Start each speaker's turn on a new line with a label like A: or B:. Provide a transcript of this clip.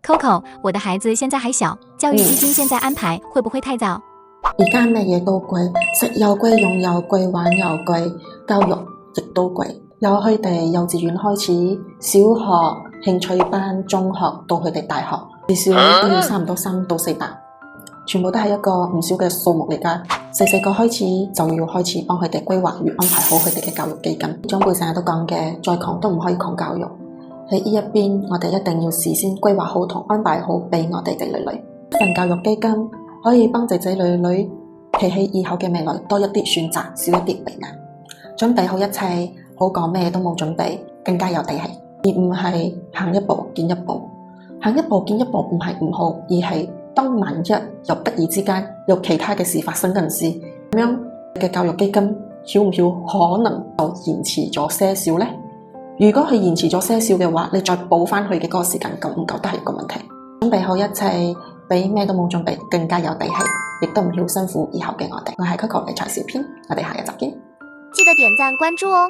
A: Coco，我的孩子現在還小，教育基金現在安排會不會太早？
B: 而家咩嘢都貴，食又貴，用又貴，玩又貴，教育亦都貴。由佢哋幼稚園開始，小學、興趣班、中學到佢哋大學，至少都要差唔多300到400，全部都係一個唔少嘅數目嚟㗎。細個開始就要開始幫佢哋規劃與安排好佢哋嘅教育基金。長輩成日都講嘅，再窮都唔可以窮教育。喺呢一邊，我哋一定要事先規劃好同安排好俾我哋嘅女女。一份教育基金可以幫仔仔女女企喺以後嘅未來多一啲選擇，少一啲為難。準備好一切，好講咩都冇準備，更加有底氣，而唔係行一步見一步。行一步見一步唔係唔好，而係當萬一又不意之間有其他嘅事發生嗰陣時，咁樣嘅教育基金曉唔曉可能就延遲咗些少呢？如果佢延遲咗些少嘅話，你再補翻去嘅嗰個時間夠唔夠都係一個問題。準備好一切，比咩都冇準備更加有底氣，亦都唔曉辛苦以後嘅我哋。我係 Coco 理財小編，我哋下一集見。
A: 記得點讚關注哦。